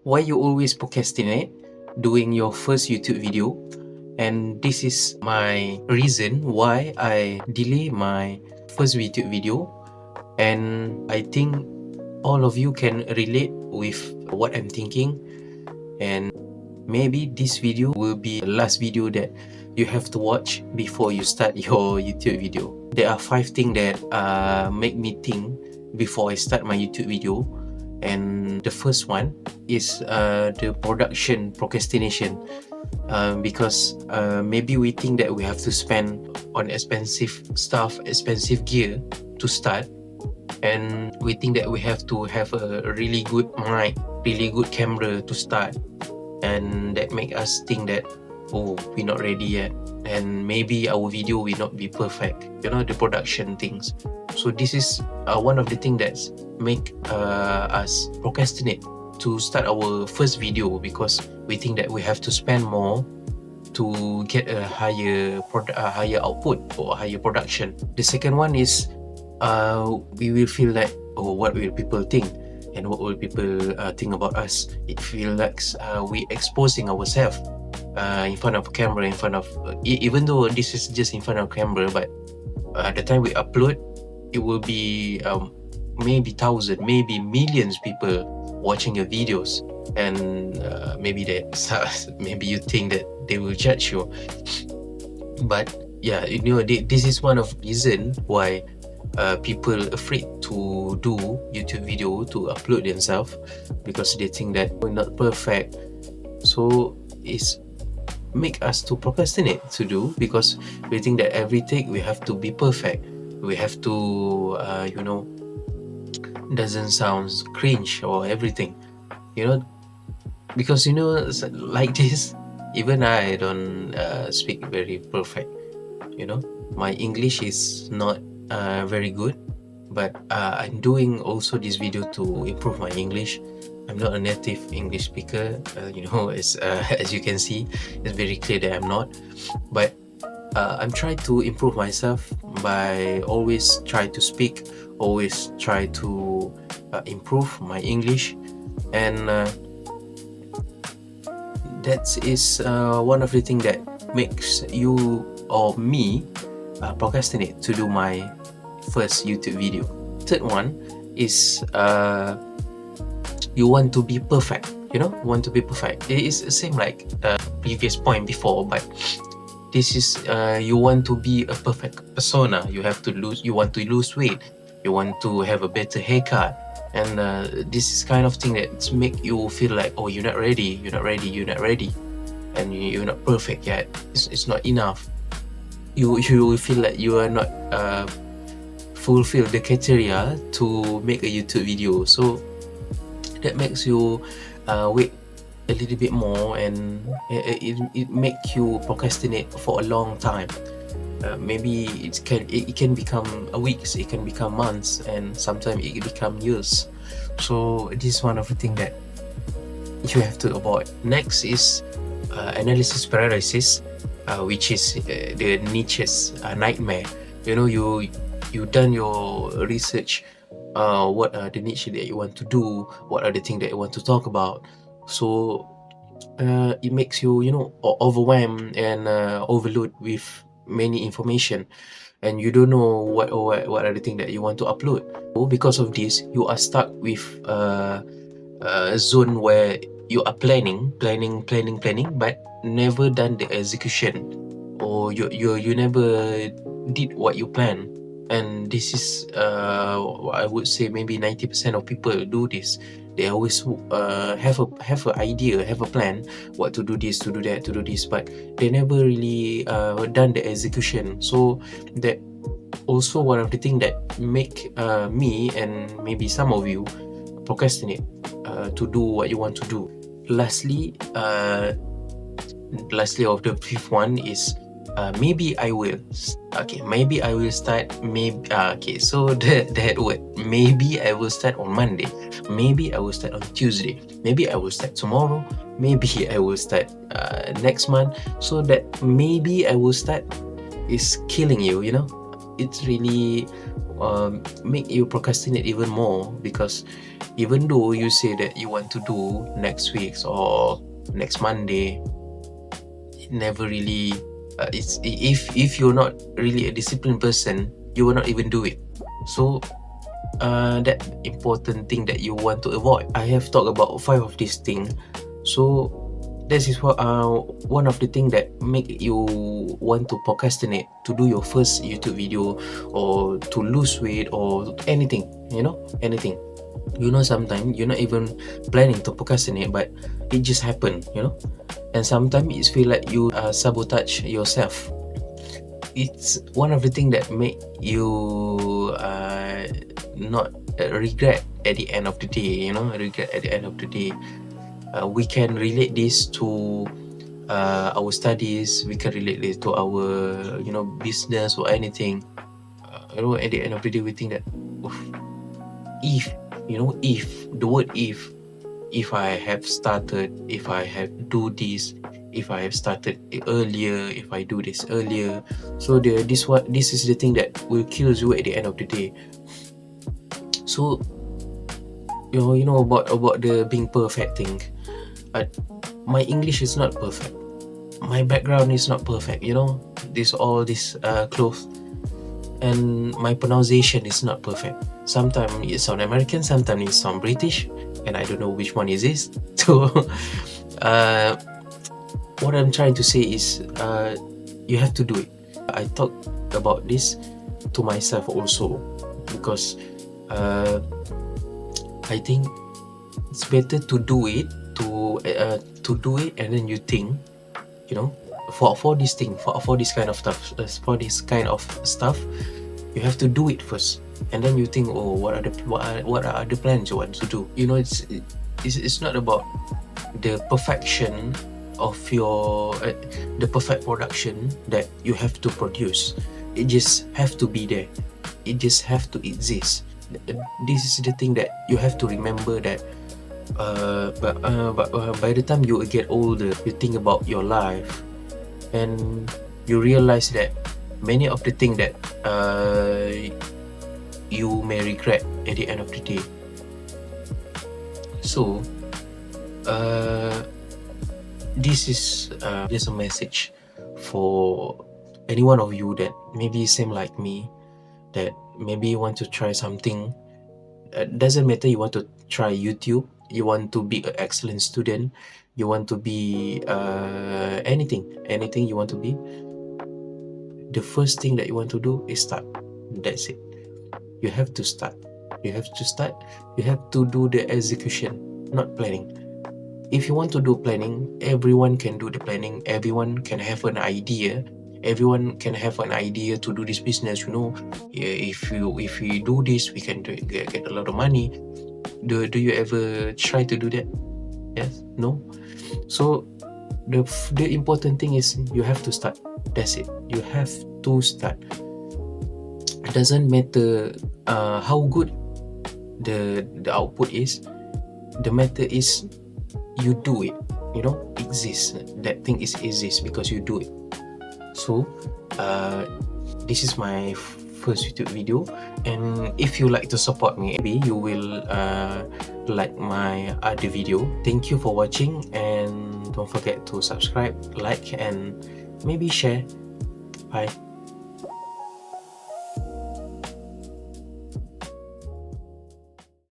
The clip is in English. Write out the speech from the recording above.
why you always procrastinate doing your first YouTube video, and this is my reason why I delay my first YouTube video. And I think all of you can relate with what I'm thinking, and maybe this video will be the last video that you have to watch before you start your YouTube video. There are 5 things that make me think before I start my YouTube video, and the first one is the production procrastination. Because maybe we think that we have to spend on expensive stuff, expensive gear to start, and we think that we have to have a really good mic, really good camera to start, and that make us think that, oh, we're not ready yet, and maybe our video will not be perfect, the production things. So this is one of the things that make us procrastinate to start our first video, because we think that we have to spend more to get a higher output or higher production. The second one is we will feel like, oh, what will people think, and what will people think about us? It feels like we exposing ourselves in front of camera, in front of even though this is just in front of camera, but the time we upload, it will be maybe 1,000, maybe millions people watching your videos, and maybe maybe you think that they will judge you. But yeah, this is one of the reason why people afraid to do YouTube video, to upload themselves, because they think that we're not perfect. So it's make us to procrastinate to do, because we think that every take we have to be perfect, we have to doesn't sound cringe or everything, because like this, even I don't speak very perfect. My English is not very good, but I'm doing also this video to improve my English. I'm not a native English speaker, as you can see, it's very clear that I'm not, but I'm trying to improve myself by always try to speak, always try to improve my English, and that is one of the things that makes you or me procrastinate to do my first YouTube video. Third one is you want to be perfect. Want to be perfect. It is the same like previous point before, but this is you want to be a perfect persona. You want to lose weight, you want to have a better haircut, and this is kind of thing that make you feel like, oh, you're not ready, and you're not perfect yet. It's not enough. You will feel like you are not fulfill the criteria to make a YouTube video, so that makes you wait a little bit more, and it make you procrastinate for a long time. Maybe it can become weeks, it can become months, and sometimes it can become years. So this is one of the things that you have to avoid. Next is analysis paralysis, which is the Nietzsche's nightmare. You done your research, what are the niche that you want to do, what are the things that you want to talk about. So it makes you overwhelmed and overload with many information, and you don't know what are the things that you want to upload. So because of this, you are stuck with a zone where you are planning, but never done the execution, or you never did what you planned. And this is I would say maybe 90% of people do this. They always have an idea, have a plan, what to do this, to do that, to do this, but they never really done the execution. So that also one of the things that make me and maybe some of you procrastinate to do what you want to do. Lastly of the fifth one is maybe I will. Maybe I will start. So that word, maybe I will start on Monday. Maybe I will start on Tuesday. Maybe I will start tomorrow. Maybe I will start next month. So that maybe I will start is killing you. it's really make you procrastinate even more, because even though you say that you want to do next week or next Monday, it never really it's if you're not really a disciplined person, you will not even do it. So that important thing that you want to avoid, I have talked about 5 of these things. So this is what one of the things that make you want to procrastinate to do your first YouTube video, or to lose weight, or anything, anything. Sometimes you're not even planning to procrastinate, but it just happened, and sometimes it feel like you sabotage yourself. It's one of the things that make you not regret at the end of the day. Regret at the end of the day. We can relate this to our studies. We can relate this to our business or anything. At the end of the day, we think that if the word if I have started, if I have do this, if I have started earlier, if I do this earlier, so this is the thing that will kill you at the end of the day. So about the being perfect thing. My English is not perfect. My background is not perfect. All this clothes, and my pronunciation is not perfect. Sometimes it sound American, sometimes it sound British, and I don't know which one is this. So what I'm trying to say is you have to do it. I talk about this to myself also, because I think it's better to do it, to do it, and then you think, for this thing, for this kind of stuff, you have to do it first, and then you think, oh, what are the plans you want to do? It's not about the perfection of your the perfect production that you have to produce. It just have to be there. It just have to exist. This is the thing that you have to remember, that but by the time you get older, you think about your life, and you realize that many of the things that you may regret at the end of the day. So this is just a message for any one of you that maybe same like me, that maybe you want to try something. Doesn't matter you want to try YouTube, you want to be an excellent student, you want to be anything you want to be. The first thing that you want to do is start. That's it. You have to start. You have to do the execution, not planning. If you want to do planning, everyone can do the planning. Everyone can have an idea. Everyone can have an idea to do this business. If we do this, we can get a lot of money. Do you ever try to do that? Yes? No? So the important thing is you have to start. That's it. You have to start. It doesn't matter how good the output is. The matter is you do it. Exists. That thing exists because you do it. So this is my first YouTube video, and if you like to support me, maybe you will like my other video. Thank you for watching, and don't forget to subscribe, like, and maybe share. Bye.